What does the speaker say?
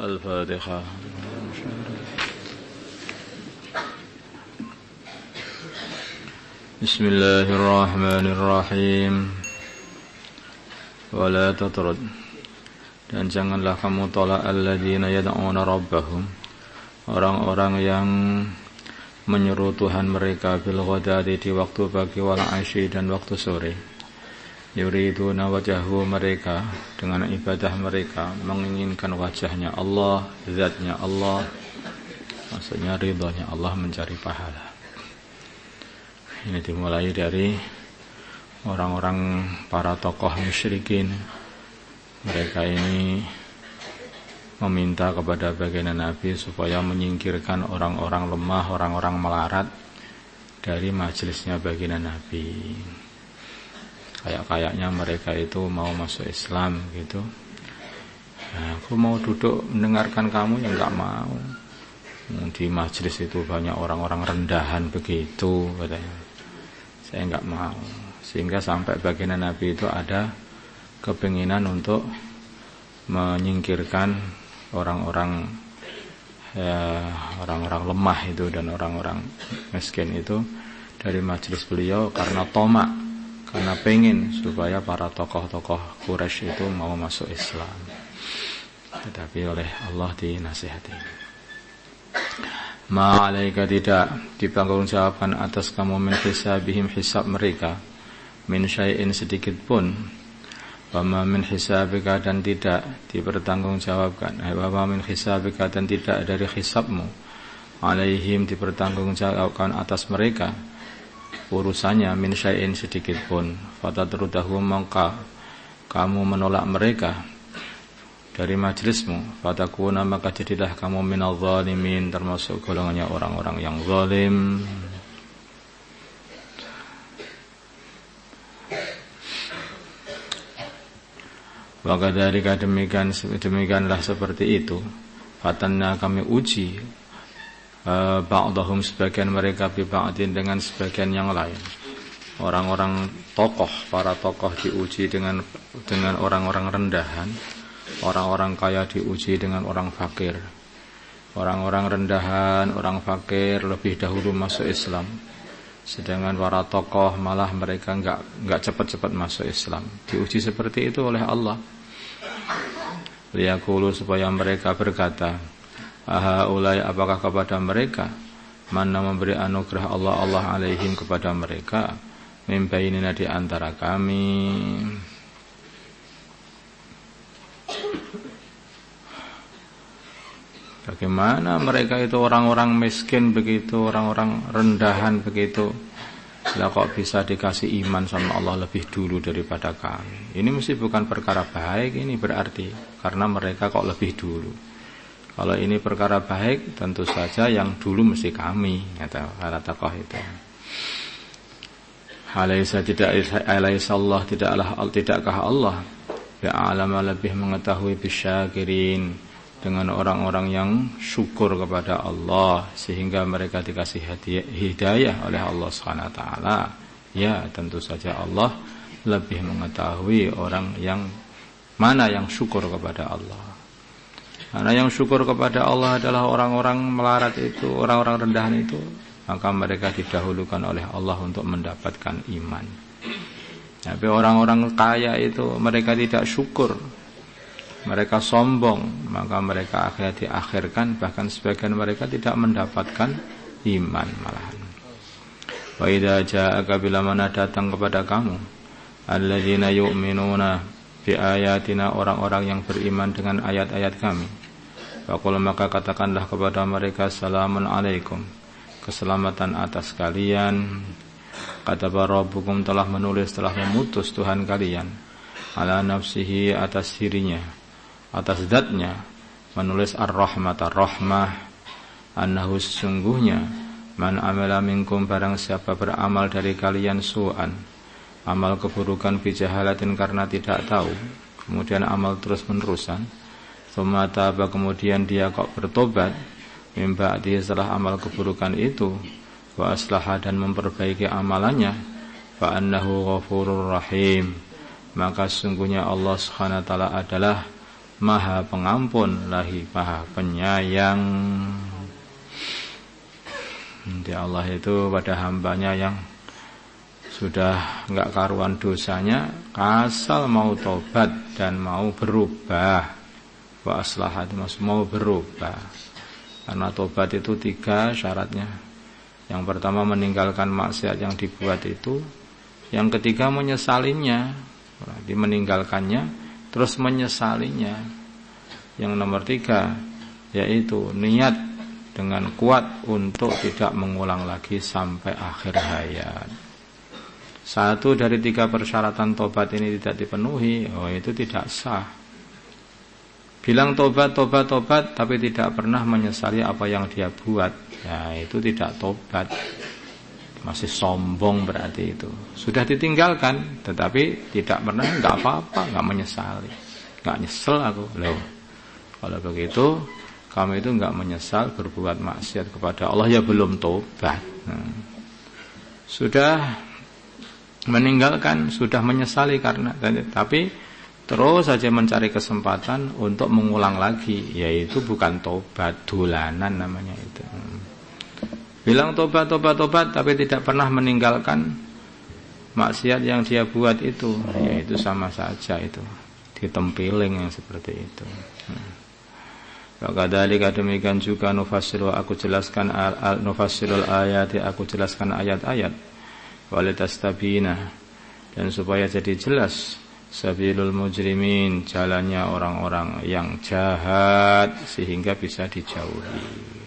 الفاتحة. بسم الله الرحمن الرحيم. ولا تطرد, dan janganlah kamu tolak alladzina yad'una rabbahum, orang-orang yang menyeru Tuhan mereka bil ghadati, di waktu pagi, wal asyi, dan waktu sore. Yuriduna wajhahu, mereka dengan ibadah mereka menginginkan wajahnya Allah, zatnya Allah, maksudnya ridhonya Allah, mencari pahala. Ini dimulai dari orang-orang para tokoh musyrikin. Mereka ini meminta kepada baginda Nabi supaya menyingkirkan orang-orang lemah, orang-orang melarat dari majelisnya baginda Nabi. Kayaknya mereka itu mau masuk Islam gitu. Nah, aku mau duduk mendengarkan kamu, ya enggak mau. Di majelis itu banyak orang-orang rendahan begitu, katanya. Saya enggak mau. Sehingga sampai baginda Nabi itu ada kepinginan untuk menyingkirkan orang-orang orang-orang lemah itu dan orang-orang miskin itu dari majelis beliau karena tomak, karena pengen supaya para tokoh-tokoh Quraisy itu mau masuk Islam. Tetapi oleh Allah dinasihati. Ma'alaika, tidak dipertanggungjawabkan atas kamu min hisabihim, hisab mereka, min syai'in, sedikit pun. Wa ma min hisabika, dan tidak dipertanggungjawabkan. Wa ma min hisabika, dan tidak dari hisabmu. Alaihim, dipertanggungjawabkan atas mereka urusannya, min syai'in, sedikit pun. Fatatrudahu, maka kamu menolak mereka dari majelismu. Fatakuna, maka jadilah kamu minal zalimin, termasuk golongannya orang-orang yang zalim. Wakadzalika, demikianlah seperti itu. Fatanna, kami uji ba'dahum, sebagian mereka, bi ba'din, dengan sebagian yang lain. Orang-orang tokoh, para tokoh diuji dengan orang-orang rendahan. Orang-orang kaya diuji dengan orang fakir. Orang-orang rendahan, orang fakir lebih dahulu masuk Islam. Sedangkan para tokoh malah mereka enggak cepat-cepat masuk Islam. Diuji seperti itu oleh Allah. Liyaqulu, supaya mereka berkata, ahaulai, apakah kepada mereka, mana memberi anugerah Allah alaihim, kepada mereka, min bainina, di antara kami. Bagaimana mereka itu orang-orang miskin begitu, orang-orang rendahan begitu, lah kok bisa dikasih iman sama Allah lebih dulu daripada kami? Ini mesti bukan perkara baik ini berarti, karena mereka kok lebih dulu. Kalau ini perkara baik, tentu saja yang dulu mesti kami, kata tokoh itu. Tidakkah Allah ya'lamu, lebih mengetahui, bisyakirin, dengan orang-orang yang syukur kepada Allah, sehingga mereka dikasih hidayah oleh Allah SWT. Ya, tentu saja Allah lebih mengetahui orang yang mana yang syukur kepada Allah. Karena yang syukur kepada Allah adalah orang-orang melarat itu, orang-orang rendahan itu, maka mereka didahulukan oleh Allah untuk mendapatkan iman. Tapi orang-orang kaya itu mereka tidak syukur, mereka sombong, maka mereka akhirnya diakhirkan, bahkan sebagian mereka tidak mendapatkan iman malahan. Wa idza ja'aka, bila mana datang kepada kamu, alladzina yu'minuna bi ayatina, orang-orang yang beriman dengan ayat-ayat kami, faqul, maka katakanlah kepada mereka, salamun alaikum, keselamatan atas kalian. Kataba rabbukum, telah menulis, telah memutus Tuhan kalian, ala nafsihi, atas dirinya, atas zatnya, menulis ar-rahmah, annahu, sesungguhnya, man amila minkum, barang siapa beramal dari kalian, su'an, amal keburukan, bijahalatin, karena tidak tahu, kemudian amal terus menerusan, tsumma taba, kemudian dia kok bertobat, min ba'di, setelah amal keburukan itu, wa aslaha, dan memperbaiki amalannya, fa annahu ghafurur rahim, maka sesungguhnya Allah Subhanahu wa taala adalah Maha pengampun lagi Maha penyayang. Nanti Allah itu pada hambanya yang sudah enggak karuan dosanya, asal mau tobat dan mau berubah, wa aslahat, mau berubah. Karena tobat itu 3 syaratnya. Yang pertama meninggalkan maksiat yang dibuat itu, yang ketiga menyesalinya, berarti meninggalkannya terus menyesalinya. Yang nomor 3 yaitu niat dengan kuat untuk tidak mengulang lagi sampai akhir hayat. 1 dari 3 persyaratan tobat ini tidak dipenuhi, itu tidak sah. Bilang tobat tapi tidak pernah menyesali apa yang dia buat, ya itu tidak tobat. Masih sombong berarti itu. Sudah ditinggalkan tetapi tidak pernah, enggak apa-apa, enggak menyesali. Enggak nyesel aku. Loh. Kalau begitu kamu itu enggak menyesal berbuat maksiat kepada Allah, ya belum tobat. Sudah meninggalkan, sudah menyesali karena, tapi terus saja mencari kesempatan untuk mengulang lagi, yaitu bukan tobat, dolanan namanya itu. Bilang tobat tapi tidak pernah meninggalkan maksiat yang dia buat itu, yaitu sama saja itu ditempiling yang seperti itu. Wakadzalika demikian juga nufassilu, aku jelaskan nufassilul ayati, aku jelaskan ayat-ayat, walitastabina, dan supaya jadi jelas sabilul mujrimin, jalannya orang-orang yang jahat, sehingga bisa dijauhi.